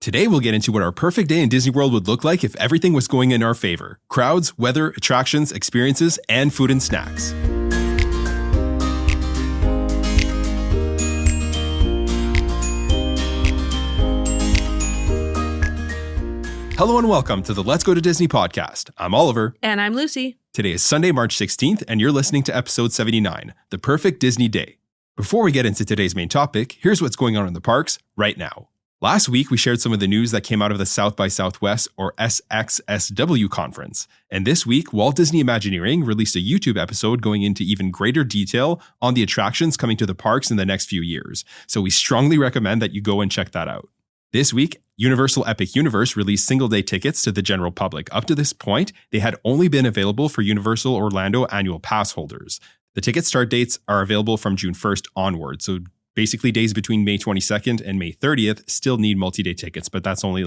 Today, we'll get into what our perfect day in Disney World would look like if everything was going in our favor. Crowds, weather, attractions, experiences, and food and snacks. Hello and welcome to the Let's Go to Disney podcast. I'm Oliver. And I'm Lucy. Today is Sunday, March 16th, and you're listening to episode 79, The Perfect Disney Day. Before we get into today's main topic, here's what's going on in the parks right now. Last week, we shared some of the news that came out of the South by Southwest, or SXSW conference. And this week, Walt Disney Imagineering released a YouTube episode going into even greater detail on the attractions coming to the parks in the next few years. So we strongly recommend that you go and check that out. This week, Universal Epic Universe released single-day tickets to the general public. Up to this point, they had only been available for Universal Orlando annual pass holders. The ticket start dates are available from June 1st onward, so basically days between May 22nd and May 30th still need multi-day tickets, but that's only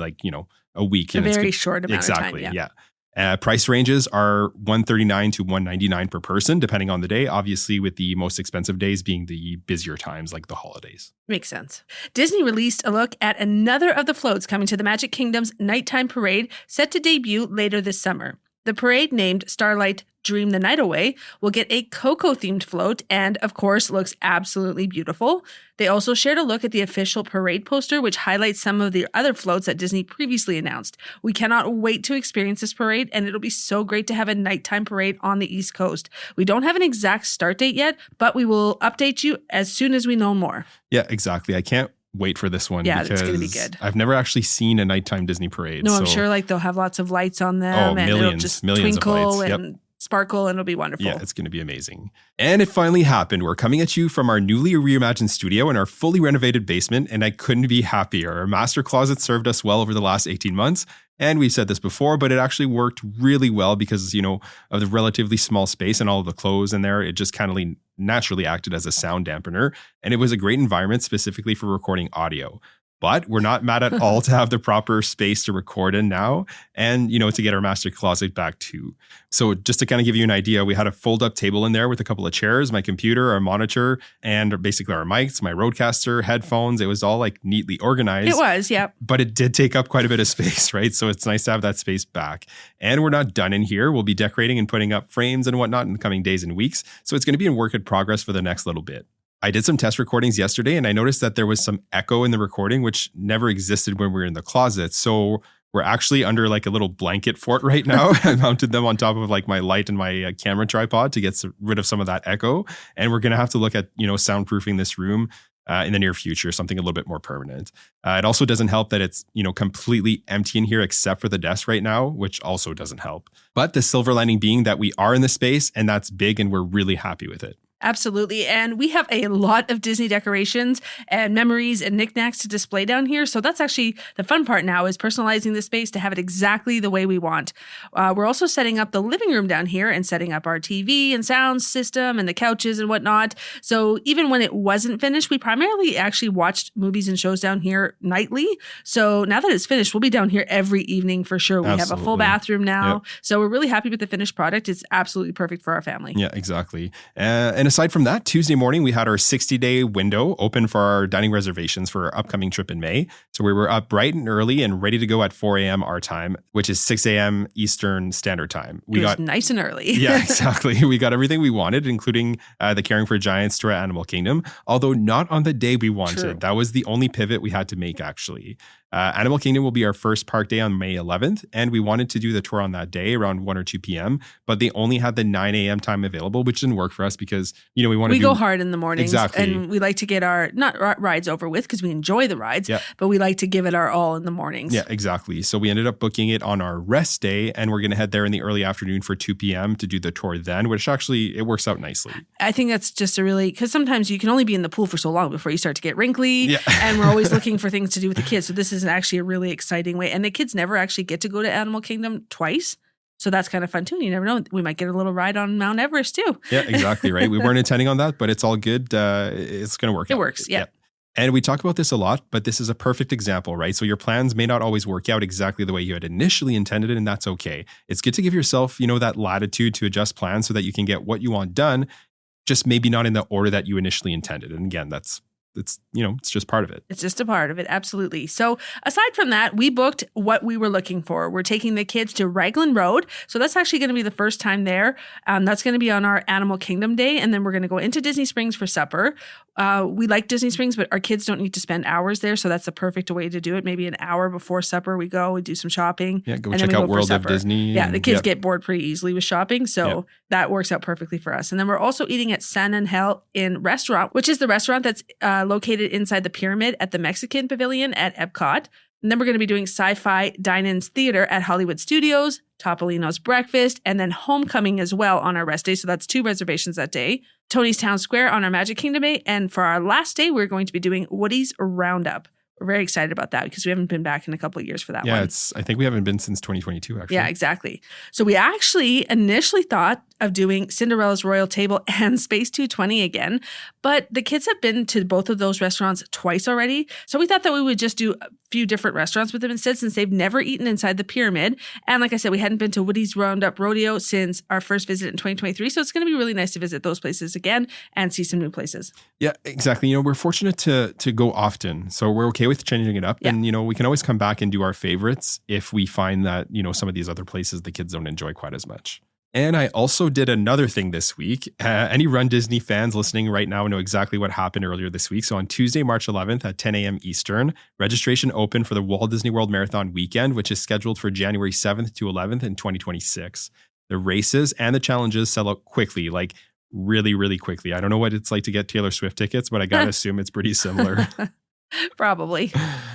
a week. A very short amount of time. Exactly, yeah. Price ranges are $139 to $199 per person, depending on the day, obviously with the most expensive days being the busier times like the holidays. Makes sense. Disney released a look at another of the floats coming to the Magic Kingdom's nighttime parade set to debut later this summer. The parade, named Starlight Dream the Night Away, will get a Coco-themed float and, of course, looks absolutely beautiful. They also shared a look at the official parade poster, which highlights some of the other floats that Disney previously announced. We cannot wait to experience this parade, and it'll be so great to have a nighttime parade on the East Coast. We don't have an exact start date yet, but we will update you as soon as we know more. Yeah, exactly. I can't wait for this one. Yeah, it's going to be good. I've never actually seen a nighttime Disney parade. No, I'm sure they'll have lots of lights on them and it'll just twinkle and sparkle, and it'll be wonderful. Yeah, it's going to be amazing. And it finally happened. We're coming at you from our newly reimagined studio in our fully renovated basement, and I couldn't be happier. Our master closet served us well over the last 18 months. And we've said this before, but it actually worked really well because, of the relatively small space and all of the clothes in there. It just kind of naturally acted as a sound dampener. And it was a great environment specifically for recording audio. But we're not mad at all to have the proper space to record in now and, to get our master closet back too. So just to kind of give you an idea, we had a fold-up table in there with a couple of chairs, my computer, our monitor, and basically our mics, my Rodecaster, headphones. It was all neatly organized. It was, yeah. But it did take up quite a bit of space, right? So it's nice to have that space back. And we're not done in here. We'll be decorating and putting up frames and whatnot in the coming days and weeks. So it's going to be in work in progress for the next little bit. I did some test recordings yesterday and I noticed that there was some echo in the recording, which never existed when we were in the closet. So we're actually under a little blanket fort right now. I mounted them on top of my light and my camera tripod to get rid of some of that echo. And we're going to have to look at, soundproofing this room in the near future, something a little bit more permanent. It also doesn't help that it's, completely empty in here except for the desk right now, which also doesn't help. But the silver lining being that we are in the space and that's big and we're really happy with it. Absolutely. And we have a lot of Disney decorations and memories and knickknacks to display down here. So that's actually the fun part now, is personalizing the space to have it exactly the way we want. We're also setting up the living room down here and setting up our TV and sound system and the couches and whatnot. So even when it wasn't finished, we primarily actually watched movies and shows down here nightly. So now that it's finished, we'll be down here every evening for sure. We have a full bathroom now. Yep. So we're really happy with the finished product. It's absolutely perfect for our family. Yeah, exactly. And aside from that, Tuesday morning, we had our 60-day window open for our dining reservations for our upcoming trip in May. So we were up bright and early and ready to go at 4 a.m. our time, which is 6 a.m. Eastern Standard Time. It was nice and early. Yeah, exactly. We got everything we wanted, including the Caring for Giants tour at Animal Kingdom, although not on the day we wanted. True. That was the only pivot we had to make, actually. Animal Kingdom will be our first park day on May 11th, and we wanted to do the tour on that day around 1 or 2 p.m., but they only had the 9 a.m. time available, which didn't work for us because, we go hard in the mornings. Exactly. And we like to get our, not rides over with because we enjoy the rides, but we like to give it our all in the mornings. Yeah, exactly. So we ended up booking it on our rest day, and we're going to head there in the early afternoon for 2 p.m. to do the tour then, which actually, it works out nicely. I think that's just because sometimes you can only be in the pool for so long before you start to get wrinkly, and we're always looking for things to do with the kids. So this is actually a really exciting way. And the kids never actually get to go to Animal Kingdom twice. So that's kind of fun too. You never know. We might get a little ride on Mount Everest too. Yeah, exactly. Right. We weren't intending on that, but it's all good. It's going to work out. It works. Yeah. And we talk about this a lot, but this is a perfect example, right? So your plans may not always work out exactly the way you had initially intended, and that's okay. It's good to give yourself, that latitude to adjust plans so that you can get what you want done, just maybe not in the order that you initially intended. And again, that's it's, it's just part of it. It's just a part of it. Absolutely. So aside from that, we booked what we were looking for. We're taking the kids to Raglan Road. So that's actually going to be the first time there. That's going to be on our Animal Kingdom Day. And then we're going to go into Disney Springs for supper. We like Disney Springs, but our kids don't need to spend hours there. So that's the perfect way to do it. Maybe an hour before supper, we go, we do some shopping. Yeah, go check out World of Disney. Yeah, the kids get bored pretty easily with shopping. So that works out perfectly for us. And then we're also eating at San Angel Inn Restaurant, which is the restaurant that's located inside the pyramid at the Mexican Pavilion at Epcot. And then we're going to be doing Sci-Fi Dine-In's Theater at Hollywood Studios, Topolino's Breakfast, and then Homecoming as well on our rest day. So that's 2 reservations that day. Tony's Town Square on our Magic Kingdom Day. And for our last day, we're going to be doing Woody's Roundup. We're very excited about that because we haven't been back in a couple of years for that one. Yeah, I think we haven't been since 2022, actually. Yeah, exactly. So we actually initially thought of doing Cinderella's Royal Table and Space 220 again, but the kids have been to both of those restaurants twice already. So we thought that we would just do a few different restaurants with them instead, since they've never eaten inside the pyramid. And like I said, we hadn't been to Woody's Roundup Rodeo since our first visit in 2023. So it's going to be really nice to visit those places again and see some new places. Yeah, exactly. We're fortunate to go often. So we're okay with changing it up. Yeah. And, we can always come back and do our favorites if we find that, some of these other places the kids don't enjoy quite as much. And I also did another thing this week. Any Run Disney fans listening right now know exactly what happened earlier this week. So on Tuesday, March 11th at 10 a.m. Eastern, registration opened for the Walt Disney World Marathon Weekend, which is scheduled for January 7th to 11th in 2026. The races and the challenges sell out quickly, like really, really quickly. I don't know what it's like to get Taylor Swift tickets, but I got to assume it's pretty similar. Probably.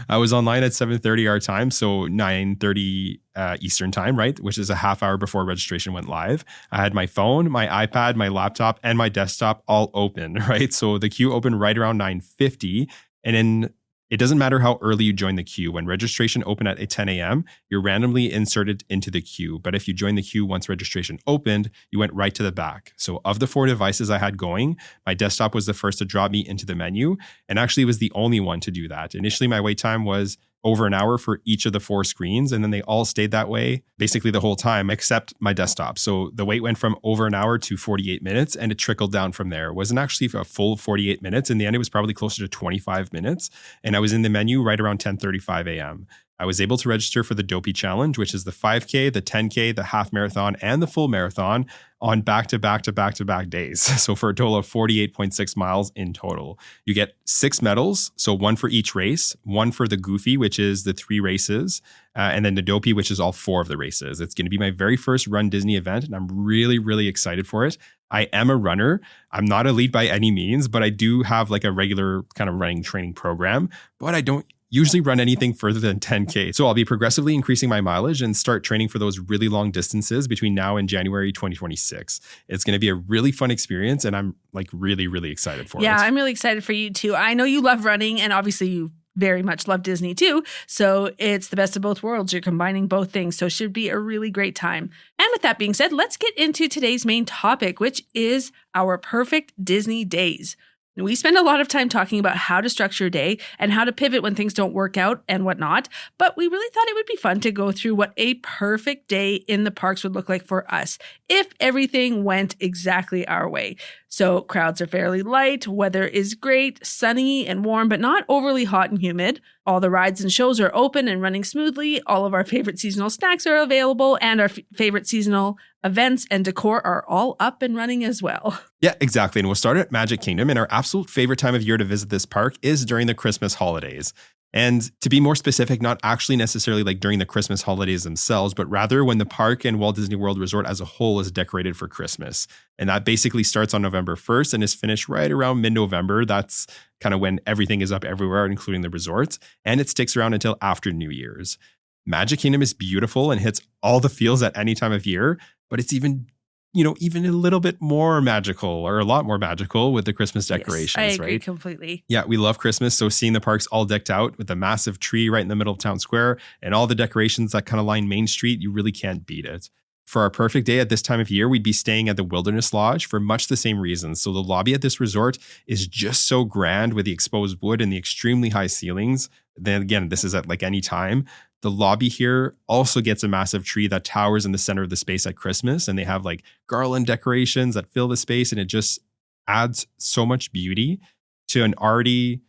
I was online at 7:30 our time, so 9:30 Eastern time, right? Which is a half hour before registration went live. I had my phone, my iPad, my laptop, and my desktop all open, right? So the queue opened right around 9:50, and then it doesn't matter how early you join the queue. When registration opened at 10 a.m., you're randomly inserted into the queue. But if you join the queue once registration opened, you went right to the back. So of the 4 devices I had going, my desktop was the first to drop me into the menu, and actually was the only one to do that. Initially, my wait time was over an hour for each of the 4 screens, and then they all stayed that way basically the whole time except my desktop. So the wait went from over an hour to 48 minutes, and it trickled down from there. It wasn't actually a full 48 minutes. In the end, it was probably closer to 25 minutes, and I was in the menu right around 10:35 a.m. I was able to register for the Dopey Challenge, which is the 5K, the 10K, the half marathon, and the full marathon on back-to-back-to-back-to-back days. So for a total of 48.6 miles in total. You get 6 medals, so 1 for each race, 1 for the Goofy, which is the 3 races, and then the Dopey, which is all 4 of the races. It's going to be my very first Run Disney event, and I'm really, really excited for it. I am a runner. I'm not elite by any means, but I do have like a regular kind of running training program, but I don't usually run anything further than 10K. So I'll be progressively increasing my mileage and start training for those really long distances between now and January 2026. It's going to be a really fun experience, and I'm like really, really excited for it. Yeah, I'm really excited for you too. I know you love running, and obviously you very much love Disney too. So it's the best of both worlds. You're combining both things. So it should be a really great time. And with that being said, let's get into today's main topic, which is our perfect Disney days. We spend a lot of time talking about how to structure a day and how to pivot when things don't work out and whatnot, but we really thought it would be fun to go through what a perfect day in the parks would look like for us if everything went exactly our way. So crowds are fairly light, weather is great, sunny and warm, but not overly hot and humid. All the rides and shows are open and running smoothly. All of our favorite seasonal snacks are available, and our favorite seasonal events and decor are all up and running as well. Yeah, exactly. And we'll start at Magic Kingdom. And our absolute favorite time of year to visit this park is during the Christmas holidays. And to be more specific, not actually necessarily like during the Christmas holidays themselves, but rather when the park and Walt Disney World Resort as a whole is decorated for Christmas. And that basically starts on November 1st and is finished right around mid-November. That's kind of when everything is up everywhere, including the resorts. And it sticks around until after New Year's. Magic Kingdom is beautiful and hits all the feels at any time of year, but it's even a little bit more magical, or a lot more magical, with the Christmas decorations, yes, I agree right? Completely. Yeah, we love Christmas. So seeing the parks all decked out with a massive tree right in the middle of town square and all the decorations that kind of line Main Street, you really can't beat it. For our perfect day at this time of year, we'd be staying at the Wilderness Lodge for much the same reasons. So the lobby at this resort is just so grand with the exposed wood and the extremely high ceilings. Then again, this is at like any time. The lobby here also gets a massive tree that towers in the center of the space at Christmas, and they have like garland decorations that fill the space, and it just adds so much beauty to an already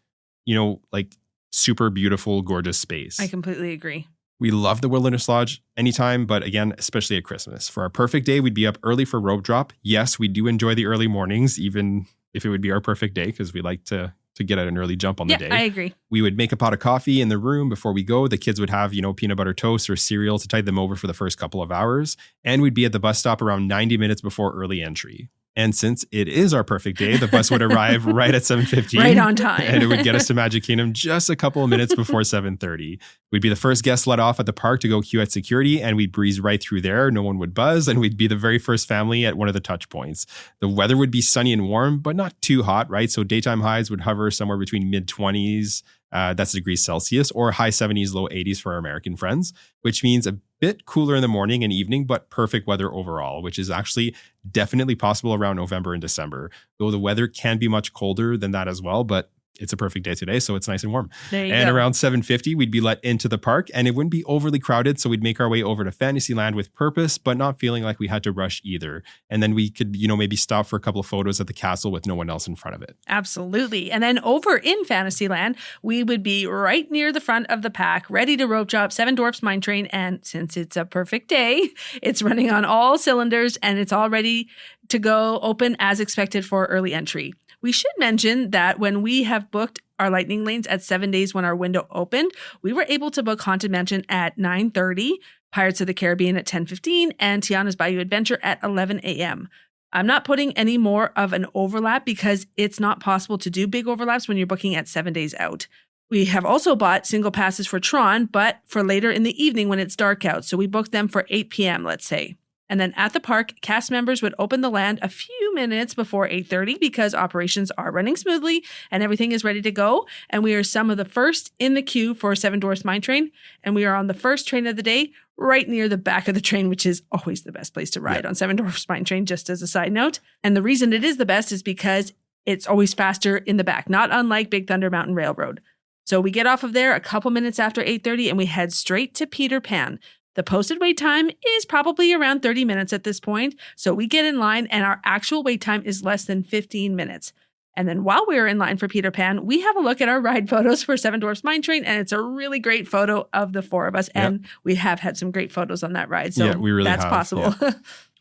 like super beautiful, gorgeous space. I completely agree. We love the Wilderness Lodge anytime, but again, especially at Christmas. For our perfect day, we'd be up early for rope drop. Yes, we do enjoy the early mornings, even if it would be our perfect day, because we like to get out an early jump on the day. I agree. We would make a pot of coffee in the room before we go. The kids would have, peanut butter toast or cereal to tide them over for the first couple of hours. And we'd be at the bus stop around 90 minutes before early entry. And since it is our perfect day, the bus would arrive right at 7:15. Right on time. And it would get us to Magic Kingdom just a couple of minutes before 7:30. We'd be the first guests let off at the park to go queue at security, and we'd breeze right through there. No one would buzz, and we'd be the very first family at one of the touch points. The weather would be sunny and warm, but not too hot, right? So daytime highs would hover somewhere between mid-20s, that's degrees Celsius, or high 70s, low 80s for our American friends, which means a bit cooler in the morning and evening, but perfect weather overall, which is actually definitely possible around November and December, though the weather can be much colder than that as well, but it's a perfect day today, so it's nice and warm. There you and go. Around 7:50, we'd be let into the park, and it wouldn't be overly crowded, so we'd make our way over to Fantasyland with purpose, but not feeling like we had to rush either. And then we could, maybe stop for a couple of photos at the castle with no one else in front of it. Absolutely. And then over in Fantasyland, we would be right near the front of the pack, ready to rope drop Seven Dwarfs Mine Train. And since it's a perfect day, it's running on all cylinders and it's all ready to go open as expected for early entry. We should mention that when we have booked our lightning lanes at 7 days when our window opened, we were able to book Haunted Mansion at 9:30, Pirates of the Caribbean at 10:15, and Tiana's Bayou Adventure at 11 a.m. I'm not putting any more of an overlap because it's not possible to do big overlaps when you're booking at 7 days out. We have also bought single passes for Tron, but for later in the evening when it's dark out. So we booked them for 8 p.m., let's say. And then at the park, cast members would open the land a few minutes before 8:30 because operations are running smoothly and everything is ready to go. And we are some of the first in the queue for Seven Dwarfs Mine Train. And we are on the first train of the day, right near the back of the train, which is always the best place to ride on Seven Dwarfs Mine Train, just as a side note. And the reason it is the best is because it's always faster in the back, not unlike Big Thunder Mountain Railroad. So we get off of there a couple minutes after 8:30 and we head straight to Peter Pan. The posted wait time is probably around 30 minutes at this point. So we get in line and our actual wait time is less than 15 minutes. And then while we're in line for Peter Pan, we have a look at our ride photos for Seven Dwarfs Mine Train. And it's a really great photo of the four of us. And we have had some great photos on that ride. So we really that's have, possible. Yeah.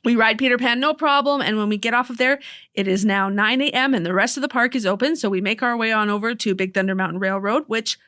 We ride Peter Pan, no problem. And when we get off of there, it is now 9 a.m. and the rest of the park is open. So we make our way on over to Big Thunder Mountain Railroad, which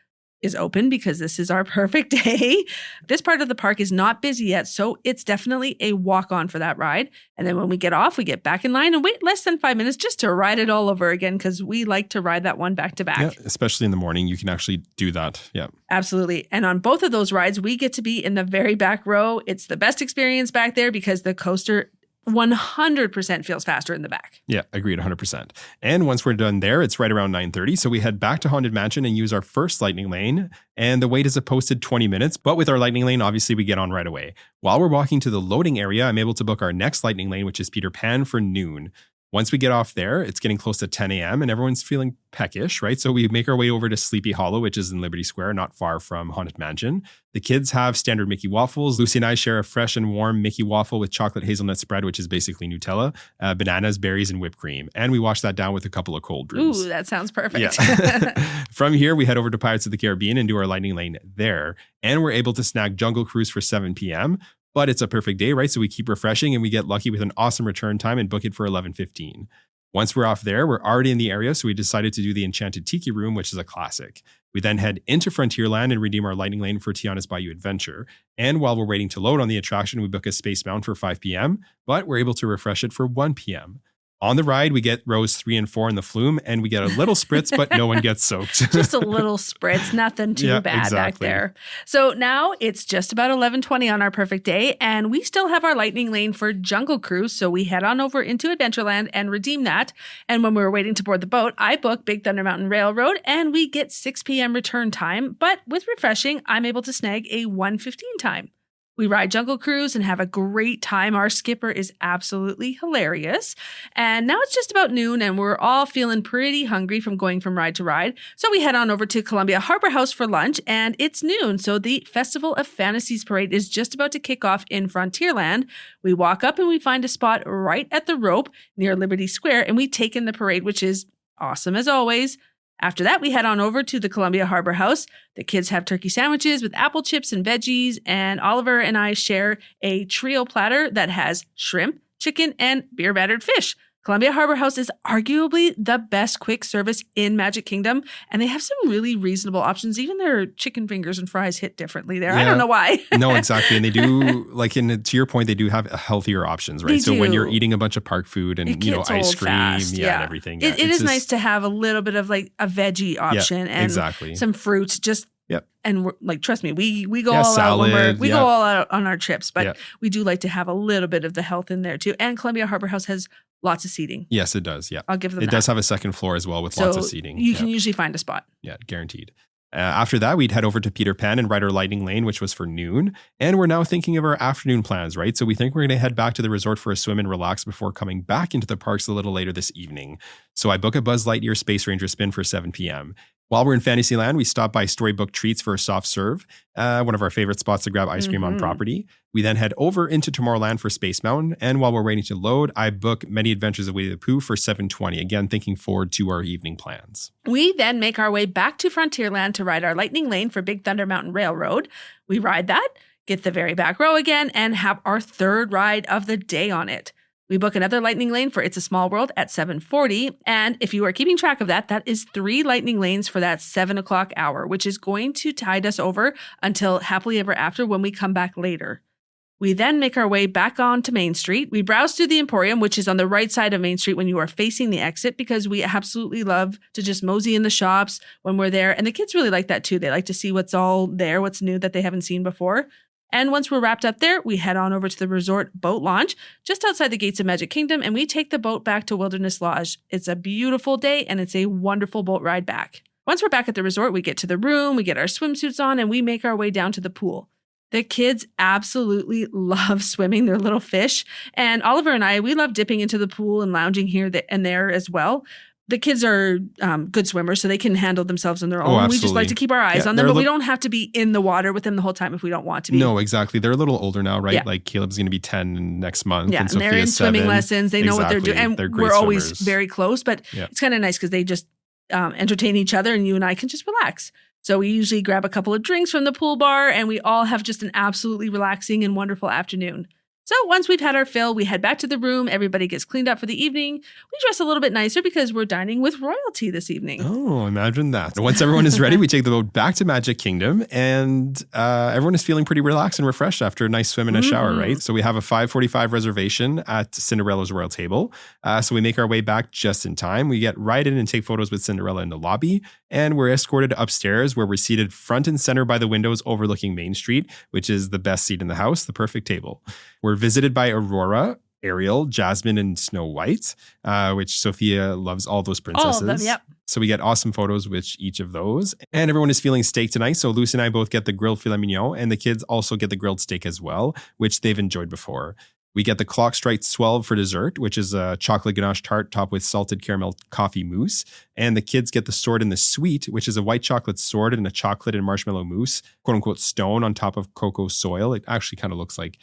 is open because this is our perfect day. This part of the park is not busy yet, so it's definitely a walk-on for that ride. And then when we get off, we get back in line and wait less than 5 minutes just to ride it all over again because we like to ride that one back to back. Yeah, especially in the morning, you can actually do that. Yeah. Absolutely. And on both of those rides, we get to be in the very back row. It's the best experience back there because the coaster 100% feels faster in the back. Yeah, agreed 100%. And once we're done there, it's right around 9:30. So we head back to Haunted Mansion and use our first lightning lane. And the wait is a posted 20 minutes. But with our lightning lane, obviously we get on right away. While we're walking to the loading area, I'm able to book our next lightning lane, which is Peter Pan for noon. Once we get off there, it's getting close to 10 a.m. and everyone's feeling peckish, right? So we make our way over to Sleepy Hollow, which is in Liberty Square, not far from Haunted Mansion. The kids have standard Mickey waffles. Lucy and I share a fresh and warm Mickey waffle with chocolate hazelnut spread, which is basically Nutella, bananas, berries, and whipped cream. And we wash that down with a couple of cold brews. Ooh, that sounds perfect. Yeah. From here, we head over to Pirates of the Caribbean and do our lightning lane there. And we're able to snag Jungle Cruise for 7 p.m., but it's a perfect day, right? So we keep refreshing and we get lucky with an awesome return time and book it for 11:15. Once we're off there, we're already in the area, so we decided to do the Enchanted Tiki Room, which is a classic. We then head into Frontierland and redeem our lightning lane for Tiana's Bayou Adventure. And while we're waiting to load on the attraction, we book a Space Mountain for 5 p.m., but we're able to refresh it for 1 p.m. On the ride, we get rows 3 and 4 in the flume, and we get a little spritz, but no one gets soaked. Just a little spritz, nothing too bad back there. So now it's just about 11:20 on our perfect day, and we still have our lightning lane for Jungle Cruise, so we head on over into Adventureland and redeem that. And when we were waiting to board the boat, I booked Big Thunder Mountain Railroad, and we get 6 p.m. return time, but with refreshing, I'm able to snag a 1:15 time. We ride Jungle Cruise and have a great time. Our skipper is absolutely hilarious. And now it's just about noon and we're all feeling pretty hungry from going from ride to ride. So we head on over to Columbia Harbor House for lunch and it's noon. So the Festival of Fantasies parade is just about to kick off in Frontierland. We walk up and we find a spot right at the rope near Liberty Square and we take in the parade, which is awesome as always. After that, we head on over to the Columbia Harbor House. The kids have turkey sandwiches with apple chips and veggies, and Oliver and I share a trio platter that has shrimp, chicken, and beer battered fish. Columbia Harbor House is arguably the best quick service in Magic Kingdom, and they have some really reasonable options. Even their chicken fingers and fries hit differently there. Yeah. I don't know why. No, exactly. And they do, like, to your point, they do have healthier options, right? So when you're eating a bunch of park food and, ice cream, and everything. Yeah, it is nice to have a little bit of like a veggie option and some fruits. Just and we're, like, trust me, we go all salad, out when we go all out on our trips, but we do like to have a little bit of the health in there too. And Columbia Harbor House has lots of seating. Yes, it does. Yeah, I'll give them. It does have a second floor as well with lots of seating. You can usually find a spot. Yeah, guaranteed. After that, we'd head over to Peter Pan and ride our Lightning Lane, which was for noon. And we're now thinking of our afternoon plans, right? So we think we're going to head back to the resort for a swim and relax before coming back into the parks a little later this evening. So I book a Buzz Lightyear Space Ranger spin for 7 p.m. While we're in Fantasyland, we stop by Storybook Treats for a soft serve, one of our favorite spots to grab ice cream on property. We then head over into Tomorrowland for Space Mountain. And while we're waiting to load, I book Many Adventures of Winnie the Pooh for 7:20. Again, thinking forward to our evening plans. We then make our way back to Frontierland to ride our Lightning Lane for Big Thunder Mountain Railroad. We ride that, get the very back row again, and have our third ride of the day on it. We book another Lightning Lane for It's a Small World at 7:40. And if you are keeping track of that, that is 3 Lightning Lanes for that 7 o'clock hour, which is going to tide us over until Happily Ever After when we come back later. We then make our way back onto Main Street. We browse through the Emporium, which is on the right side of Main Street when you are facing the exit, because we absolutely love to just mosey in the shops when we're there. And the kids really like that too. They like to see what's all there, what's new that they haven't seen before. And once we're wrapped up there, we head on over to the resort boat launch just outside the gates of Magic Kingdom, and we take the boat back to Wilderness Lodge. It's a beautiful day, and it's a wonderful boat ride back. Once we're back at the resort, we get to the room, we get our swimsuits on, and we make our way down to the pool. The kids absolutely love swimming. They're little fish. And Oliver and I, we love dipping into the pool and lounging here and there as well. The kids are good swimmers, so they can handle themselves on their own. We just like to keep our eyes on them, but we don't have to be in the water with them the whole time if we don't want to be. No, exactly. They're a little older now, right? Yeah. Like Caleb's going to be 10 next month. Yeah, and they're in swimming lessons. They know what they're doing. And we're always very close, but it's kind of nice because they just entertain each other and you and I can just relax. So we usually grab a couple of drinks from the pool bar and we all have just an absolutely relaxing and wonderful afternoon. So once we've had our fill, we head back to the room. Everybody gets cleaned up for the evening. We dress a little bit nicer because we're dining with royalty this evening. Oh, imagine that. Once everyone is ready, we take the boat back to Magic Kingdom, and everyone is feeling pretty relaxed and refreshed after a nice swim and a shower, right? So we have a 5:45 reservation at Cinderella's Royal Table. So we make our way back just in time. We get right in and take photos with Cinderella in the lobby, and we're escorted upstairs where we're seated front and center by the windows overlooking Main Street, which is the best seat in the house, the perfect table. We're visited by Aurora, Ariel, Jasmine, and Snow White, which Sophia loves all those princesses. All of them, yep. So we get awesome photos with each of those. And everyone is feeling steak tonight. So Lucy and I both get the grilled filet mignon, and the kids also get the grilled steak as well, which they've enjoyed before. We get the clock strike swell for dessert, which is a chocolate ganache tart topped with salted caramel coffee mousse. And the kids get the sword and the sweet, which is a white chocolate sword and a chocolate and marshmallow mousse, quote unquote stone on top of cocoa soil. It actually kind of looks like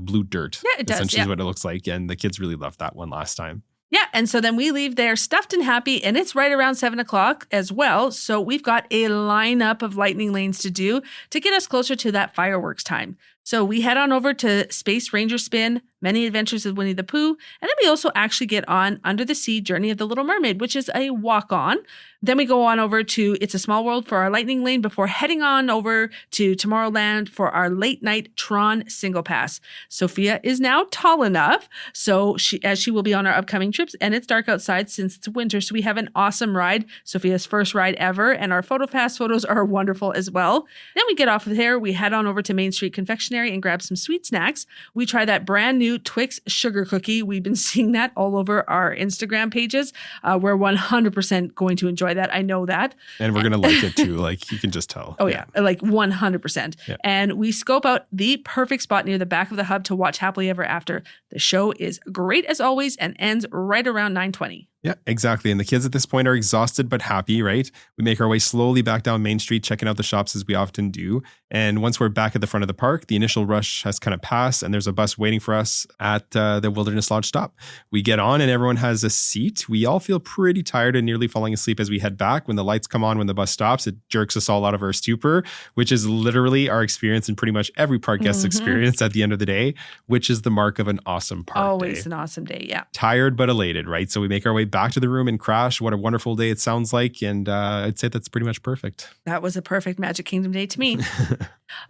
blue dirt. Yeah, it does. Essentially is what it looks like. And the kids really loved that one last time. Yeah, and so then we leave there stuffed and happy, and it's right around 7 o'clock as well. So we've got a lineup of lightning lanes to do to get us closer to that fireworks time. So we head on over to Space Ranger Spin, Many Adventures of Winnie the Pooh, and then we also actually get on Under the Sea Journey of the Little Mermaid, which is a walk-on. Then we go on over to It's a Small World for our lightning lane before heading on over to Tomorrowland for our late night Tron single pass. Sophia is now tall enough, so she will be on our upcoming trips, and it's dark outside since it's winter, so we have an awesome ride, Sophia's first ride ever, and our PhotoPass photos are wonderful as well. Then we get off of there, we head on over to Main Street Confectionery and grab some sweet snacks. We try that brand new Twix sugar cookie. We've been seeing that all over our Instagram pages. We're 100% going to enjoy that. I know that. And we're going to like it too. Like, you can just tell. Oh, yeah. Like 100%. Yeah. And we scope out the perfect spot near the back of the hub to watch Happily Ever After. The show is great as always and ends right around 9:20. Yeah, exactly. And the kids at this point are exhausted but happy, right? We make our way slowly back down Main Street, checking out the shops as we often do. And once we're back at the front of the park, the initial rush has kind of passed, and there's a bus waiting for us at the Wilderness Lodge stop. We get on and everyone has a seat. We all feel pretty tired and nearly falling asleep as we head back. When the lights come on, when the bus stops, it jerks us all out of our stupor, which is literally our experience and pretty much every park guest's experience at the end of the day, which is the mark of an awesome park Always day. an awesome day, yeah. Tired but elated, right? So we make our way back to the room and crash. What a wonderful day it sounds like. And I'd say that's pretty much perfect. That was a perfect Magic Kingdom day to me.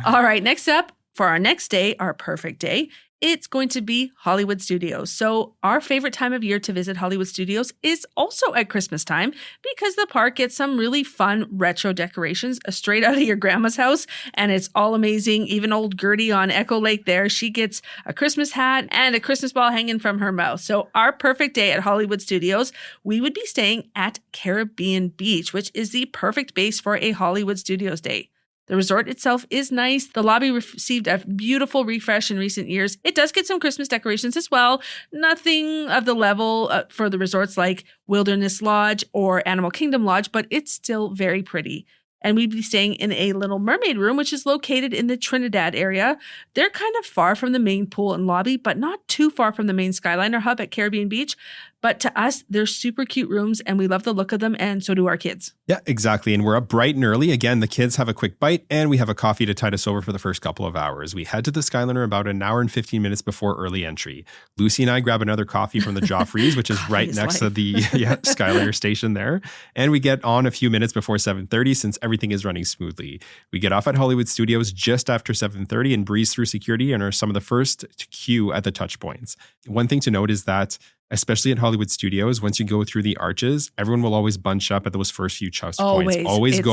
All right, next up for our next day, our perfect day, it's going to be Hollywood Studios. So our favorite time of year to visit Hollywood Studios is also at Christmas time because the park gets some really fun retro decorations straight out of your grandma's house. And it's all amazing. Even old Gertie on Echo Lake there, she gets a Christmas hat and a Christmas ball hanging from her mouth. So our perfect day at Hollywood Studios, we would be staying at Caribbean Beach, which is the perfect base for a Hollywood Studios day. The resort itself is nice. The lobby received a beautiful refresh in recent years. It does get some Christmas decorations as well. Nothing of the level for the resorts like Wilderness Lodge or Animal Kingdom Lodge, but it's still very pretty. And we'd be staying in a Little Mermaid room, which is located in the Trinidad area. They're kind of far from the main pool and lobby, but not too far from the main Skyliner hub at Caribbean Beach. But to us, they're super cute rooms and we love the look of them, and so do our kids. Yeah, exactly. And we're up bright and early. Again, the kids have a quick bite and we have a coffee to tide us over for the first couple of hours. We head to the Skyliner about an hour and 15 minutes before early entry. Lucy and I grab another coffee from the Joffrey's, which is right next to the Skyliner station there. And we get on a few minutes before 7:30 since everything is running smoothly. We get off at Hollywood Studios just after 7:30 and breeze through security and are some of the first to queue at the touch points. One thing to note is that especially at Hollywood Studios, once you go through the arches, everyone will always bunch up at those first few touch points. Always and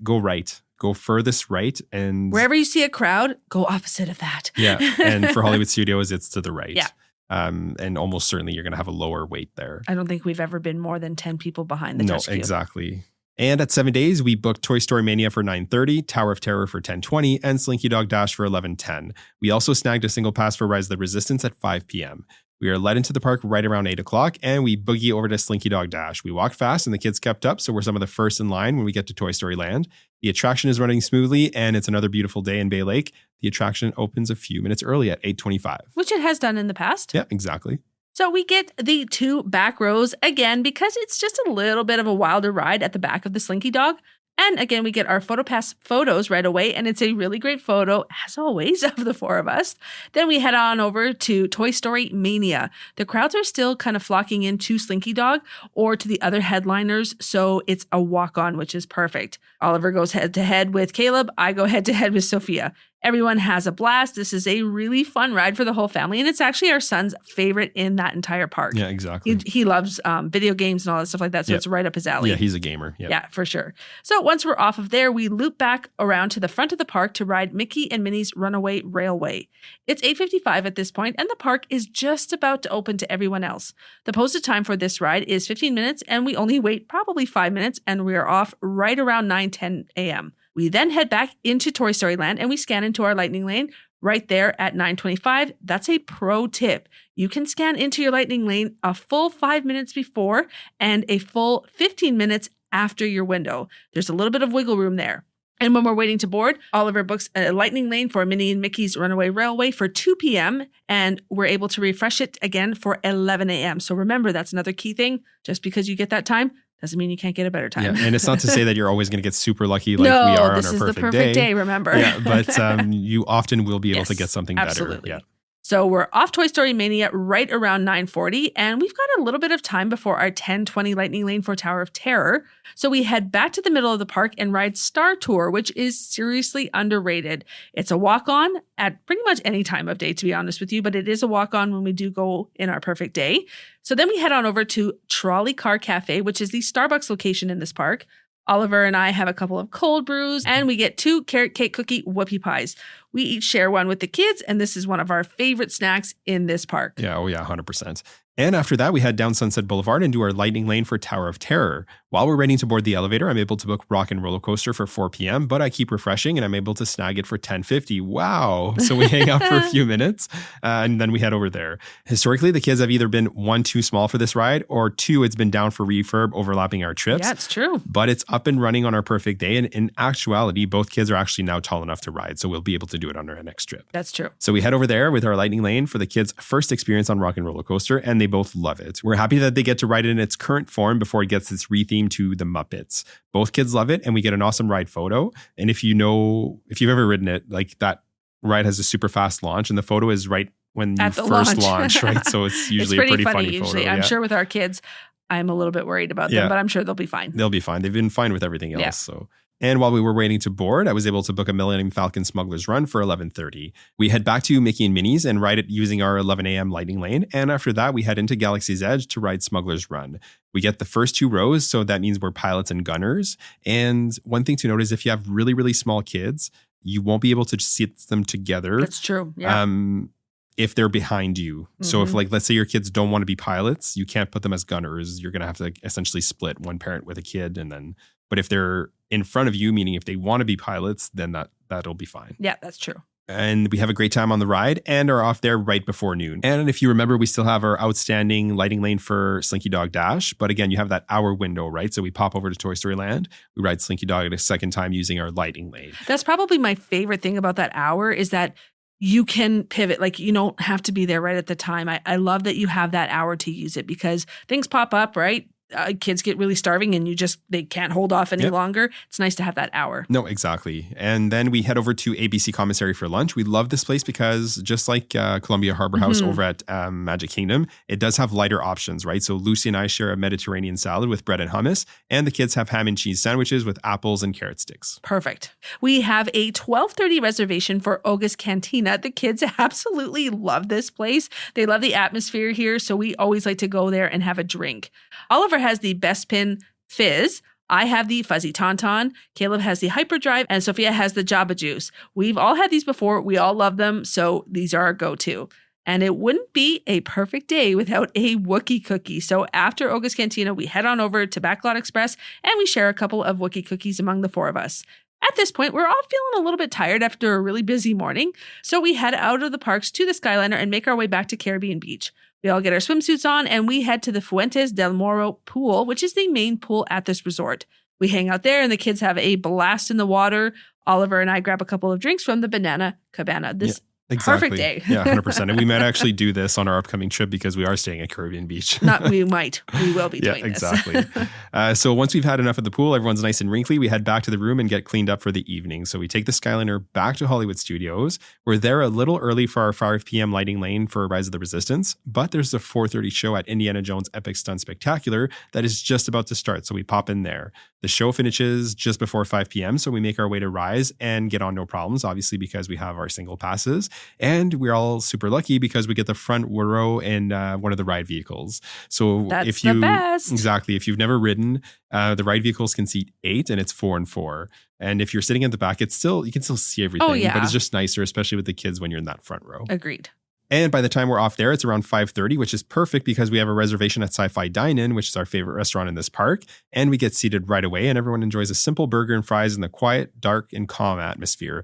go right. Go furthest right. And wherever you see a crowd, go opposite of that. Yeah. And for Hollywood Studios, it's to the right. Yeah. And almost certainly you're going to have a lower wait there. I don't think we've ever been more than 10 people behind the touch queue. No, exactly. And at 7 days, we booked Toy Story Mania for 9:30, Tower of Terror for 10:20, and Slinky Dog Dash for 11:10. We also snagged a single pass for Rise of the Resistance at 5 p.m. We are led into the park right around 8 o'clock, and we boogie over to Slinky Dog Dash. We walked fast, and the kids kept up, so we're some of the first in line when we get to Toy Story Land. The attraction is running smoothly, and it's another beautiful day in Bay Lake. The attraction opens a few minutes early at 8:25. Which it has done in the past. Yeah, exactly. So we get the 2 back rows again because it's just a little bit of a wilder ride at the back of the Slinky Dog. And again, we get our PhotoPass photos right away, and it's a really great photo, as always, of the 4 of us. Then we head on over to Toy Story Mania. The crowds are still kind of flocking into Slinky Dog or to the other headliners, so it's a walk-on, which is perfect. Oliver goes head-to-head with Caleb. I go head-to-head with Sophia. Everyone has a blast. This is a really fun ride for the whole family, and it's actually our son's favorite in that entire park. Yeah, exactly. He loves video games and all that stuff like that, so it's right up his alley. Yeah, he's a gamer. Yep. Yeah, for sure. So once we're off of there, we loop back around to the front of the park to ride Mickey and Minnie's Runaway Railway. It's 8:55 at this point, and the park is just about to open to everyone else. The posted time for this ride is 15 minutes, and we only wait probably 5 minutes, and we are off right around 9:10 a.m. We then head back into Toy Story Land and we scan into our Lightning Lane right there at 9:25. That's a pro tip. You can scan into your Lightning Lane a full 5 minutes before and a full 15 minutes after your window. There's a little bit of wiggle room there. And when we're waiting to board, Oliver books a Lightning Lane for Minnie and Mickey's Runaway Railway for 2 p.m. and we're able to refresh it again for 11 a.m. So remember, that's another key thing. Just because you get that time doesn't mean you can't get a better time. Yeah, and it's not to say that you're always going to get super lucky like we are on our perfect day. No, this is the perfect day, remember. Yeah, but you often will be able to get something absolutely. better. Yeah. So we're off Toy Story Mania right around 9:40, and we've got a little bit of time before our 10:20 Lightning Lane for Tower of Terror. So we head back to the middle of the park and ride Star Tour, which is seriously underrated. It's a walk-on at pretty much any time of day, to be honest with you, but it is a walk-on when we do go in our perfect day. So then we head on over to Trolley Car Cafe, which is the Starbucks location in this park. Oliver and I have a couple of cold brews, and we get 2 carrot cake cookie whoopie pies. We each share one with the kids, and this is one of our favorite snacks in this park. Yeah, 100%. And after that, we head down Sunset Boulevard and do our lightning lane for Tower of Terror. While we're waiting to board the elevator, I'm able to book Rock and Roller Coaster for 4 p.m., but I keep refreshing and I'm able to snag it for $10.50. Wow. So we hang out for a few minutes and then we head over there. Historically, the kids have either been 1, too small for this ride, or 2, it's been down for refurb overlapping our trips. Yeah, it's true. But it's up and running on our perfect day. And in actuality, both kids are actually now tall enough to ride. So we'll be able to do it on our next trip. That's true. So we head over there with our lightning lane for the kids' first experience on Rock and Roller Coaster, and they both love it. We're happy that they get to ride it in its current form before it gets its retheme to the Muppets. Both kids love it, and we get an awesome ride photo. And if you've ever ridden it, like that ride has a super fast launch, and the photo is right when you first launch, right? So it's usually it's a pretty funny usually. photo. I'm sure with our kids, I'm a little bit worried about them, but I'm sure they'll be fine. They'll be fine. They've been fine with everything else. Yeah. So. And while we were waiting to board, I was able to book a Millennium Falcon Smuggler's Run for 11:30. We head back to Mickey and Minnie's and ride it using our 11 a.m. lightning lane. And after that, we head into Galaxy's Edge to ride Smuggler's Run. We get the first 2 rows, so that means we're pilots and gunners. And one thing to note is if you have really, really small kids, you won't be able to sit them together. That's true. Yeah. If they're behind you. Mm-hmm. So if let's say your kids don't want to be pilots, you can't put them as gunners. You're going to have to essentially split one parent with a kid. But if they're in front of you, meaning if they want to be pilots, then that'll be fine. Yeah, that's true. And we have a great time on the ride and are off there right before noon. And if you remember, we still have our outstanding lighting lane for Slinky Dog Dash. But again, you have that hour window, right? So we pop over to Toy Story Land. We ride Slinky Dog a second time using our lighting lane. That's probably my favorite thing about that hour is that you can pivot. Like, you don't have to be there right at the time. I love that you have that hour to use it because things pop up, right? Kids get really starving and they can't hold off any longer. It's nice to have that hour. No, exactly. And then we head over to ABC Commissary for lunch. We love this place because just like Columbia Harbor House over at Magic Kingdom, it does have lighter options, right? So Lucy and I share a Mediterranean salad with bread and hummus, and the kids have ham and cheese sandwiches with apples and carrot sticks. Perfect. We have a 12:30 reservation for Oga's Cantina. The kids absolutely love this place. They love the atmosphere here, so we always like to go there and have a drink. Oliver has the Bespin Fizz. I have the Fuzzy Tauntaun. Caleb has the Hyperdrive, and Sophia has the Jabba Juice. We've all had these before. We all love them, so these are our go-to. And it wouldn't be a perfect day without a Wookiee cookie. So after Oga's Cantina, we head on over to Backlot Express, and we share a couple of Wookiee cookies among the 4 of us. At this point, we're all feeling a little bit tired after a really busy morning, so we head out of the parks to the Skyliner and make our way back to Caribbean Beach. We all get our swimsuits on and we head to the Fuentes del Moro pool, which is the main pool at this resort. We hang out there and the kids have a blast in the water. Oliver and I grab a couple of drinks from the Banana Cabana. Exactly. Perfect day. Yeah, 100%. And we might actually do this on our upcoming trip because we are staying at Caribbean Beach. We will be doing this. Exactly. So once we've had enough of the pool, everyone's nice and wrinkly, we head back to the room and get cleaned up for the evening. So we take the Skyliner back to Hollywood Studios. We're there a little early for our 5 p.m. lighting lane for Rise of the Resistance, but there's a 4:30 show at Indiana Jones Epic Stunt Spectacular that is just about to start. So we pop in there. The show finishes just before 5 p.m. So we make our way to Rise and get on no problems, obviously, because we have our single passes. And we're all super lucky because we get the front row in one of the ride vehicles. So that's the best. Exactly. If you've never ridden, the ride vehicles can seat 8 and it's 4 and 4. And if you're sitting at the back, you can still see everything. Oh, yeah. But it's just nicer, especially with the kids when you're in that front row. Agreed. And by the time we're off there, it's around 5:30, which is perfect because we have a reservation at Sci-Fi Dine-In, which is our favorite restaurant in this park. And we get seated right away and everyone enjoys a simple burger and fries in the quiet, dark, and calm atmosphere.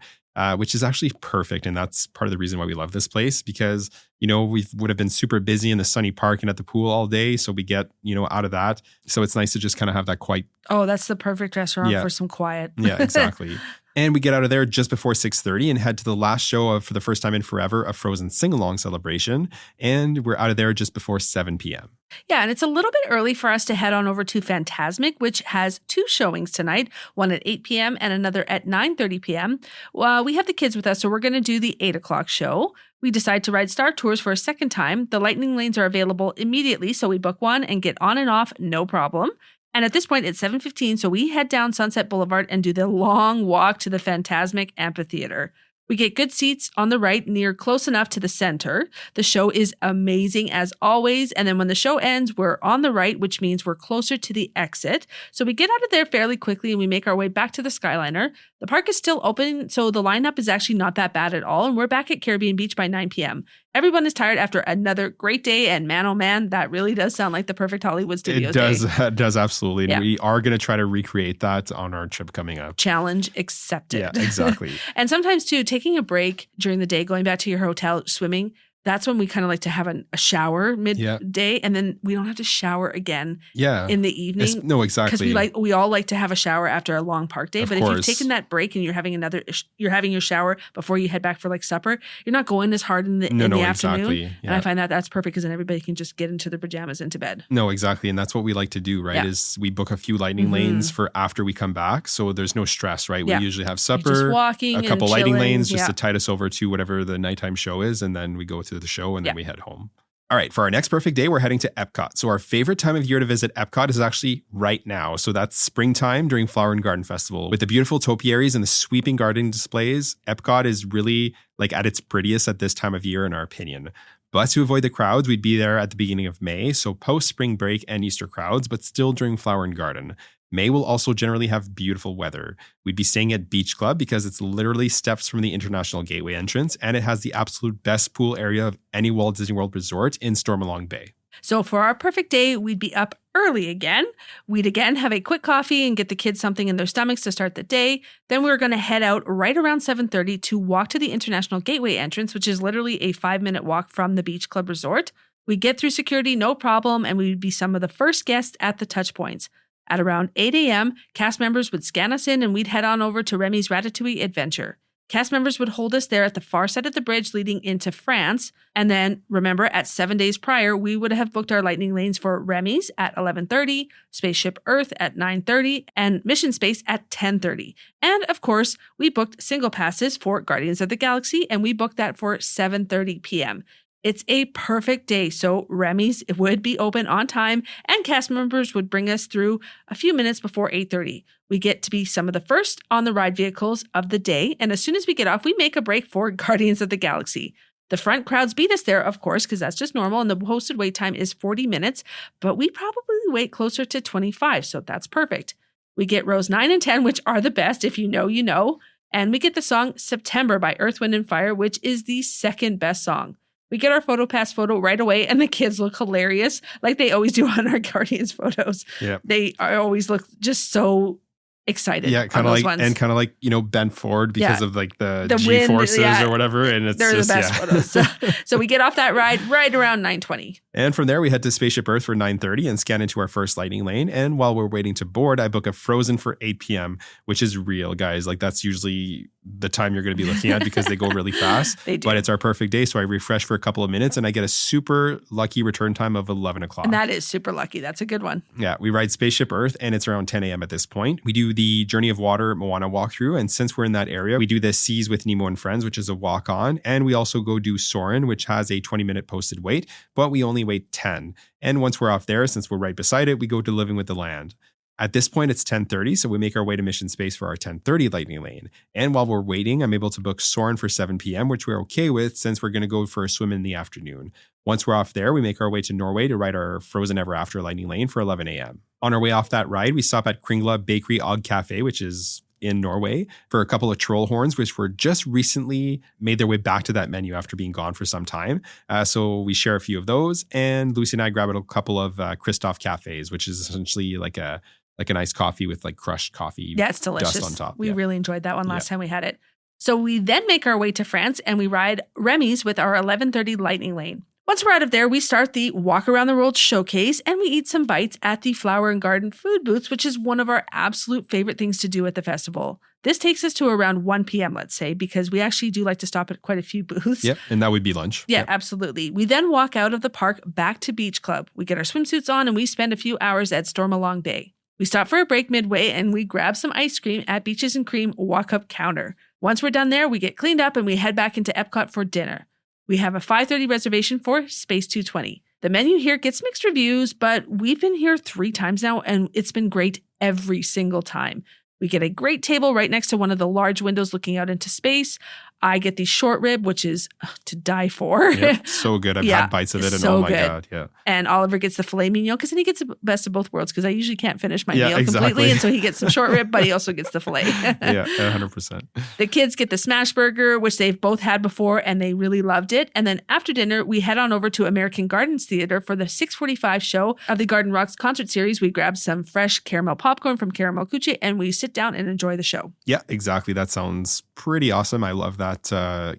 Which is actually perfect. And that's part of the reason why we love this place because, we would have been super busy in the sunny park and at the pool all day. So we get, out of that. So it's nice to just kind of have that quiet. Oh, that's the perfect restaurant for some quiet. Yeah, exactly. And we get out of there just before 6:30 and head to the last show of, for the first time in forever, a Frozen sing-along celebration. And we're out of there just before 7 p.m. Yeah, and it's a little bit early for us to head on over to Fantasmic, which has 2 showings tonight, one at 8 p.m. and another at 9:30 p.m. We have the kids with us, so we're going to do the 8 o'clock show. We decide to ride Star Tours for a second time. The lightning lanes are available immediately, so we book one and get on and off, no problem. And at this point, it's 7:15, so we head down Sunset Boulevard and do the long walk to the Fantasmic Amphitheater. We get good seats on the right, near close enough to the center. The show is amazing as always. And then when the show ends, we're on the right, which means we're closer to the exit. So we get out of there fairly quickly and we make our way back to the Skyliner. The park is still open, so the lineup is actually not that bad at all. And we're back at Caribbean Beach by 9 p.m. Everyone is tired after another great day, and man, oh man, that really does sound like the perfect Hollywood Studios day. It does absolutely. Yeah. And we are going to try to recreate that on our trip coming up. Challenge accepted. Yeah, exactly. And sometimes too, taking a break during the day, going back to your hotel, swimming, that's when we kind of like to have a shower midday, and then we don't have to shower again in the evening. No, exactly. Because we all like to have a shower after a long park day. But if you've taken that break and you're having your shower before you head back for like supper, you're not going as hard in the afternoon. Exactly. Yeah. And I find that's perfect because then everybody can just get into their pajamas into bed. No, exactly. And that's what we like to do, right? Is we book a few lightning lanes for after we come back. So there's no stress, right? We usually have supper, just walking, a couple lightning lanes just to to tide us over to whatever the nighttime show is. And then we go to the show and then we head home. All right, for our next perfect day, we're heading to Epcot. So our favorite time of year to visit Epcot is actually right now. So that's springtime during Flower and Garden Festival. With the beautiful topiaries and the sweeping garden displays, Epcot is really like at its prettiest at this time of year, in our opinion. But to avoid the crowds, we'd be there at the beginning of May, so post-spring break and Easter crowds, but still during Flower and Garden. May will also generally have beautiful weather. We'd be staying at Beach Club because it's literally steps from the International Gateway entrance, and it has the absolute best pool area of any Walt Disney World resort in Stormalong Bay. So for our perfect day, we'd be up early again. We'd again have a quick coffee and get the kids something in their stomachs to start the day. Then we were going to head out right around 7:30 to walk to the International Gateway entrance, which is literally a 5-minute walk from the Beach Club Resort. We'd get through security, no problem, and we'd be some of the first guests at the touch points. At around 8 a.m., cast members would scan us in and we'd head on over to Remy's Ratatouille Adventure. Cast members would hold us there at the far side of the bridge leading into France. And then, remember, at 7 days prior, we would have booked our lightning lanes for Remy's at 11:30, Spaceship Earth at 9:30, and Mission Space at 10:30. And, of course, we booked single passes for Guardians of the Galaxy, and we booked that for 7:30 p.m. It's a perfect day, so Remy's would be open on time, and cast members would bring us through a few minutes before 8:30. We get to be some of the first on the ride vehicles of the day, and as soon as we get off, we make a break for Guardians of the Galaxy. The front crowds beat us there, of course, because that's just normal, and the posted wait time is 40 minutes, but we probably wait closer to 25, so that's perfect. We get rows 9 and 10, which are the best, if you know, you know, and we get the song September by Earth, Wind & Fire, which is the second best song. We get our PhotoPass photo right away, and the kids look hilarious, like they always do on our Guardians photos. Yeah. They always look just so excited. Yeah, kind of like ones. And kind of like, bent forward because of like the G-forces or whatever. And it's they're just, the best photos. So we get off that ride right around 9:20. And from there, we head to Spaceship Earth for 9:30 and scan into our first lightning lane. And while we're waiting to board, I book a Frozen for 8 p.m., which is real, guys. Like that's usually the time you're going to be looking at because they go really fast. They do. But it's our perfect day. So I refresh for a couple of minutes and I get a super lucky return time of 11 o'clock. And that is super lucky. That's a good one. Yeah, we ride Spaceship Earth and it's around 10 a.m. at this point. We do the Journey of Water Moana walkthrough. And since we're in that area, we do the Seas with Nemo and Friends, which is a walk on. And we also go do Soarin', which has a 20-minute posted wait, but we only wait 10. And once we're off there, since we're right beside it, we go to Living with the Land. At this point, it's 10:30, so we make our way to Mission Space for our 10:30 lightning lane. And while we're waiting, I'm able to book Soarin' for 7 p.m., which we're okay with since we're going to go for a swim in the afternoon. Once we're off there, we make our way to Norway to ride our Frozen Ever After lightning lane for 11 a.m. On our way off that ride, we stop at Kringla Bakery Og Cafe, which is in Norway, for a couple of troll horns, which were just recently made their way back to that menu after being gone for some time. So we share a few of those, and Lucy and I grab a couple of Christoph cafes, which is essentially like a nice coffee with like crushed coffee. Yeah, it's delicious. Dust on top. We really enjoyed that one last time we had it. So we then make our way to France and we ride Remy's with our 11:30 lightning lane. Once we're out of there, we start the Walk Around the World showcase and we eat some bites at the Flower and Garden food booths, which is one of our absolute favorite things to do at the festival. This takes us to around 1 p.m., let's say, because we actually do like to stop at quite a few booths. Yep, and that would be lunch. Yeah, absolutely. We then walk out of the park back to Beach Club. We get our swimsuits on and we spend a few hours at Stormalong Bay. We stop for a break midway and we grab some ice cream at Beaches and Cream walk-up counter. Once we're done there, we get cleaned up and we head back into Epcot for dinner. We have a 5:30 reservation for Space 220. The menu here gets mixed reviews, but we've been here 3 times now and it's been great every single time. We get a great table right next to one of the large windows looking out into space. I get the short rib, which is to die for. Yep, so good. I've had bites of it, and so oh my good. God, yeah. And Oliver gets the filet mignon because then he gets the best of both worlds because I usually can't finish my meal exactly. completely. And so he gets some short rib, but he also gets the filet. Yeah, 100%. The kids get the smash burger, which they've both had before, and they really loved it. And then after dinner, we head on over to American Gardens Theater for the 6:45 show of the Garden Rocks concert series. We grab some fresh caramel popcorn from Caramel Cucci, and we sit down and enjoy the show. Yeah, exactly. That sounds pretty awesome. I love that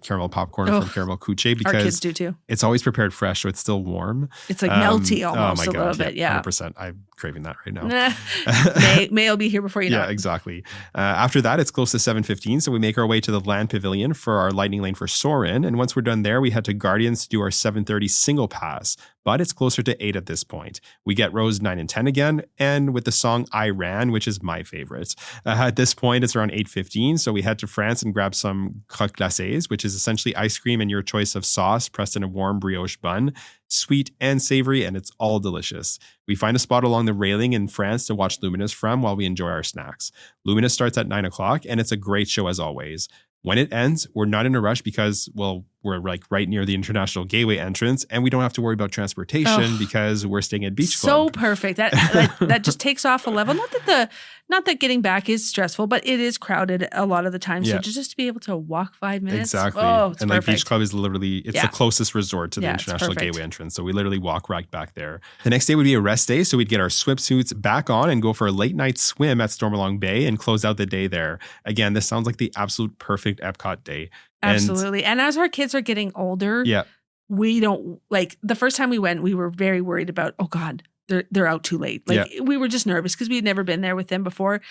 caramel popcorn from Caramel Cucci because our kids do too. It's always prepared fresh, so it's still warm. It's like melty almost oh my God, a little bit. Yeah, 100%. I'm craving that right now. May will be here before you know. Yeah, exactly. After that, it's close to 7:15, so we make our way to the Land Pavilion for our Lightning Lane for Soarin'. And once we're done there, we head to Guardians to do our 7:30 single pass. But it's closer to 8 at this point. We get rows 9 and 10 again, and with the song I Ran, which is my favorite. At this point, it's around 8:15, so we head to France and grab some crottes glacées, which is essentially ice cream and your choice of sauce pressed in a warm brioche bun. Sweet and savory, and it's all delicious. We find a spot along the railing in France to watch Luminous from while we enjoy our snacks. Luminous starts at 9 o'clock, and it's a great show as always. When it ends, we're not in a rush because, well, we're like right near the International Gateway entrance, and we don't have to worry about transportation because we're staying at Beach Club. So perfect. That just takes off a level. Not that getting back is stressful, but it is crowded a lot of the time. So just to be able to walk 5 minutes. Exactly. Oh, and like Beach Club is literally, it's the closest resort to the International Gateway entrance. So we literally walk right back there. The next day would be a rest day. So we'd get our swimsuits back on and go for a late night swim at Stormalong Bay and close out the day there. Again, this sounds like the absolute perfect Epcot day. Absolutely. And as our kids are getting older, we don't like the first time we went, we were very worried about, oh God, they're out too late. Like we were just nervous because we had never been there with them before.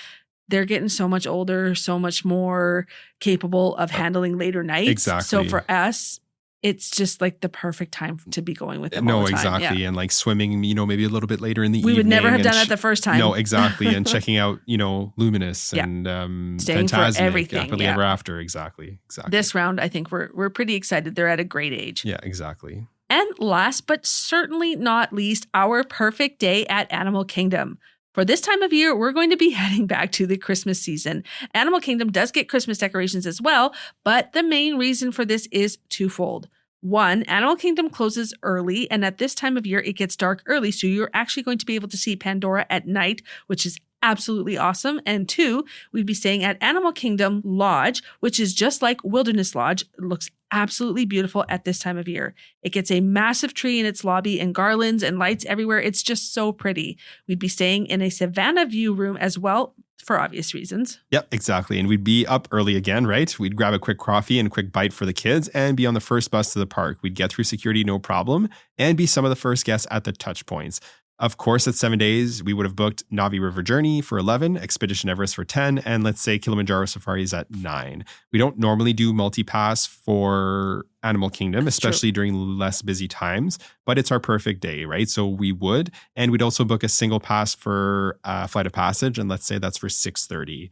They're getting so much older, so much more capable of handling later nights. Exactly. So for us, it's just like the perfect time to be going with them all the time. Exactly. Yeah. And like swimming, maybe a little bit later in the evening. We would never have done that the first time. No, exactly. And checking out, Luminous and staying Fantasmic, for everything. Happily Ever After. Exactly. This round, I think we're pretty excited. They're at a great age. Yeah, exactly. And last but certainly not least, our perfect day at Animal Kingdom. For this time of year, we're going to be heading back to the Christmas season. Animal Kingdom does get Christmas decorations as well, but the main reason for this is twofold. One, Animal Kingdom closes early, and at this time of year, it gets dark early, so you're actually going to be able to see Pandora at night, which is absolutely awesome. And two, we'd be staying at Animal Kingdom Lodge, which is just like Wilderness Lodge. It looks absolutely beautiful at this time of year. It gets a massive tree in its lobby and garlands and lights everywhere. It's just so pretty. We'd be staying in a Savannah View room as well, for obvious reasons. Yep, exactly. And we'd be up early again, right? We'd grab a quick coffee and a quick bite for the kids and be on the first bus to the park. We'd get through security no problem and be some of the first guests at the touch points. Of course, at 7 days, we would have booked Navi River Journey for 11, Expedition Everest for 10, and let's say Kilimanjaro Safaris at 9. We don't normally do multi-pass for Animal Kingdom, especially during less busy times, but it's our perfect day, right? So we would, and we'd also book a single pass for Flight of Passage, and let's say that's for 6:30.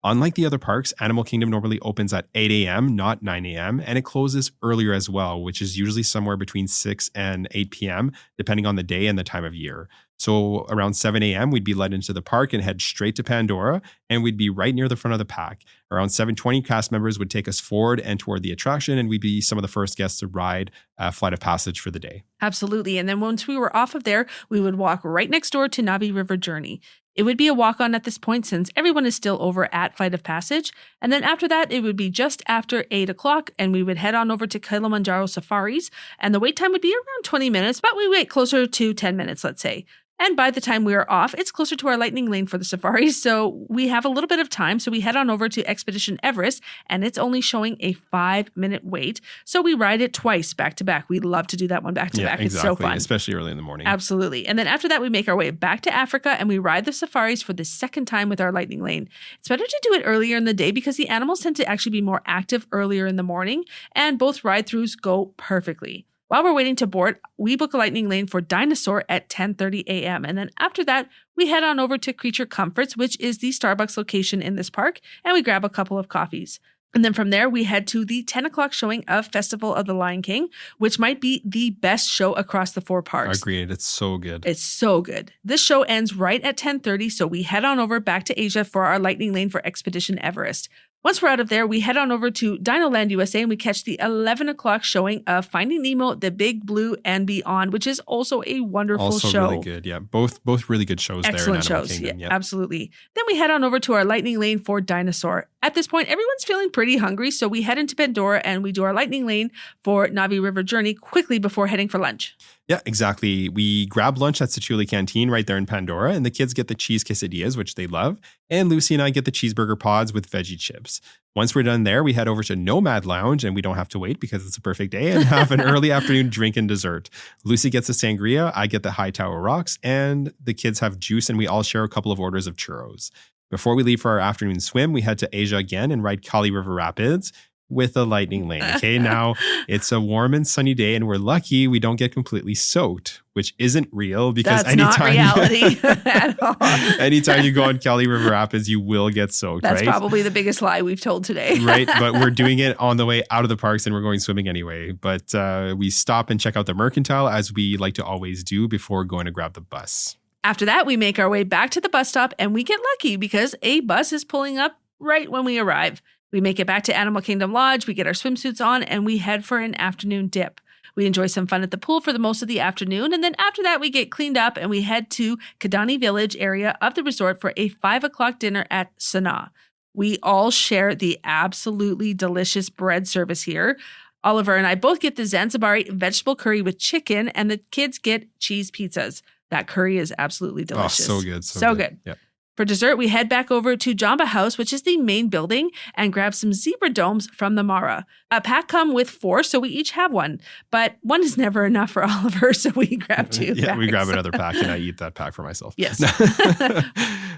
Unlike the other parks, Animal Kingdom normally opens at 8 a.m., not 9 a.m., and it closes earlier as well, which is usually somewhere between 6 and 8 p.m., depending on the day and the time of year. So around 7 a.m., we'd be led into the park and head straight to Pandora, and we'd be right near the front of the pack. Around 7:20, cast members would take us forward and toward the attraction, and we'd be some of the first guests to ride Flight of Passage for the day. Absolutely. And then once we were off of there, we would walk right next door to Navi River Journey. It would be a walk-on at this point since everyone is still over at Flight of Passage. And then after that, it would be just after 8 o'clock, and we would head on over to Kilimanjaro Safaris. And the wait time would be around 20 minutes, but we wait closer to 10 minutes, let's say. And by the time we are off, it's closer to our lightning lane for the safaris, so we have a little bit of time. So we head on over to Expedition Everest, and it's only showing a 5-minute wait. So we ride it twice back to back. We love to do that one back to back. Exactly. It's so fun. Especially early in the morning. Absolutely. And then after that, we make our way back to Africa, and we ride the safaris for the second time with our lightning lane. It's better to do it earlier in the day because the animals tend to actually be more active earlier in the morning, and both ride-throughs go perfectly. While we're waiting to board, we book a lightning lane for Dinosaur at 10:30 a.m. And then after that, we head on over to Creature Comforts, which is the Starbucks location in this park, and we grab a couple of coffees. And then from there, we head to the 10 o'clock showing of Festival of the Lion King, which might be the best show across the 4 parks. Agreed. It's so good. It's so good. This show ends right at 10:30, so we head on over back to Asia for our lightning lane for Expedition Everest. Once we're out of there, we head on over to Dinoland USA and we catch the 11 o'clock showing of Finding Nemo, The Big Blue and Beyond, which is also a wonderful show. Also really good, yeah. Both really good shows. Excellent there in Animal shows, Kingdom. yeah, absolutely. Then we head on over to our Lightning Lane for Dinosaur. At this point, everyone's feeling pretty hungry, so we head into Pandora and we do our Lightning Lane for Navi River Journey quickly before heading for lunch. Yeah, exactly. We grab lunch at Satu'li Canteen right there in Pandora, and the kids get the cheese quesadillas, which they love, and Lucy and I get the cheeseburger pods with veggie chips. Once we're done there, we head over to Nomad Lounge, and we don't have to wait because it's a perfect day, and have an early afternoon drink and dessert. Lucy gets a sangria, I get the High Tower Rocks, and the kids have juice, and we all share a couple of orders of churros. Before we leave for our afternoon swim, we head to Asia again and ride Kali River Rapids with a lightning lane. Okay, now it's a warm and sunny day, and we're lucky we don't get completely soaked, which isn't real because That's not reality at all. Anytime you go on Kali River Rapids, you will get soaked. That's right? probably the biggest lie we've told today. Right, but we're doing it on the way out of the parks, and we're going swimming anyway. But we stop and check out the Mercantile, as we like to always do before going to grab the bus. After that, we make our way back to the bus stop, and we get lucky because a bus is pulling up right when we arrive. We make it back to Animal Kingdom Lodge, we get our swimsuits on, and we head for an afternoon dip. We enjoy some fun at the pool for the most of the afternoon, and then after that, we get cleaned up and we head to Kidani Village area of the resort for a 5 o'clock dinner at Sanaa. We all share the absolutely delicious bread service here. Oliver and I both get the Zanzibari vegetable curry with chicken, and the kids get cheese pizzas. That curry is absolutely delicious. Oh, so good. So good. Yep. For dessert, we head back over to Jamba House, which is the main building, and grab some zebra domes from the Mara. A pack come with 4, so we each have one. But one is never enough for Oliver, so we grab 2 Yeah, packs. we grab another pack, and I eat that pack for myself. Yes.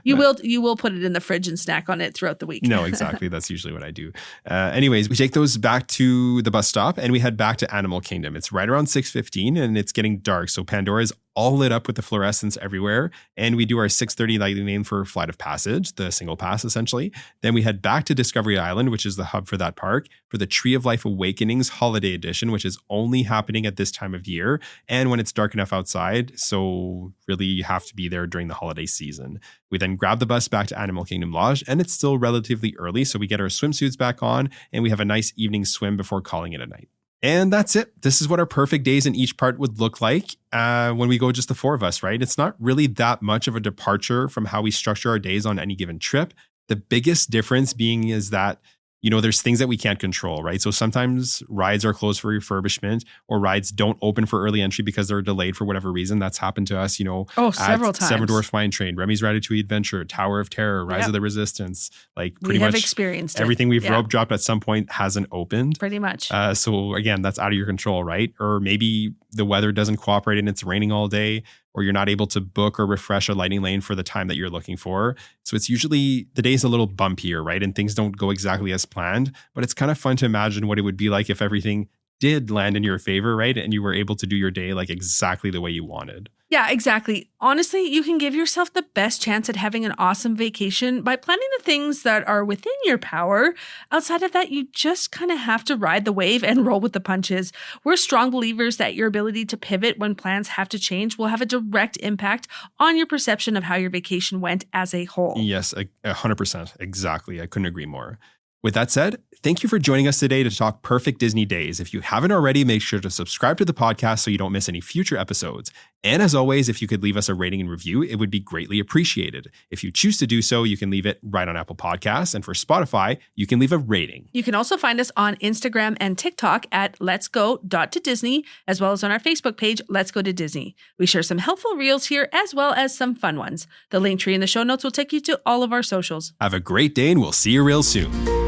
You will put it in the fridge and snack on it throughout the week. No, exactly. That's usually what I do. Anyways, we take those back to the bus stop, and we head back to Animal Kingdom. It's right around 6:15, and it's getting dark, so Pandora is all lit up with the fluorescence everywhere. And we do our 6:30 lightning lane for Flight of Passage, the single pass essentially. Then we head back to Discovery Island, which is the hub for that park, for the Tree of Life Awakenings Holiday Edition, which is only happening at this time of year and when it's dark enough outside. So really you have to be there during the holiday season. We then grab the bus back to Animal Kingdom Lodge, and it's still relatively early, so we get our swimsuits back on and we have a nice evening swim before calling it a night. And that's it. This is what our perfect days in each part would look like when we go just the 4 of us, right? It's not really that much of a departure from how we structure our days on any given trip. The biggest difference being is that, there's things that we can't control, right? So sometimes rides are closed for refurbishment, or rides don't open for early entry because they're delayed for whatever reason. That's happened to us, several times. Seven Dwarfs Mine Train, Remy's Ratatouille Adventure, Tower of Terror, Rise of the Resistance. Like pretty we have much experienced it. Everything we've rope dropped at some point hasn't opened. Pretty much. So again, that's out of your control, right? Or maybe the weather doesn't cooperate and it's raining all day, or you're not able to book or refresh a lightning lane for the time that you're looking for. So it's usually, the day's a little bumpier, right? And things don't go exactly as planned, but it's kind of fun to imagine what it would be like if everything did land in your favor, right? And you were able to do your day like exactly the way you wanted. Yeah, exactly. Honestly, you can give yourself the best chance at having an awesome vacation by planning the things that are within your power. Outside of that, you just kind of have to ride the wave and roll with the punches. We're strong believers that your ability to pivot when plans have to change will have a direct impact on your perception of how your vacation went as a whole. Yes, 100%. Exactly. I couldn't agree more. With that said, thank you for joining us today to talk perfect Disney days. If you haven't already, make sure to subscribe to the podcast so you don't miss any future episodes. And as always, if you could leave us a rating and review, it would be greatly appreciated. If you choose to do so, you can leave it right on Apple Podcasts. And for Spotify, you can leave a rating. You can also find us on Instagram and TikTok at Let's Go.to-Disney, as well as on our Facebook page, Let's Go to Disney. We share some helpful reels here as well as some fun ones. The link tree in the show notes will take you to all of our socials. Have a great day, and we'll see you real soon.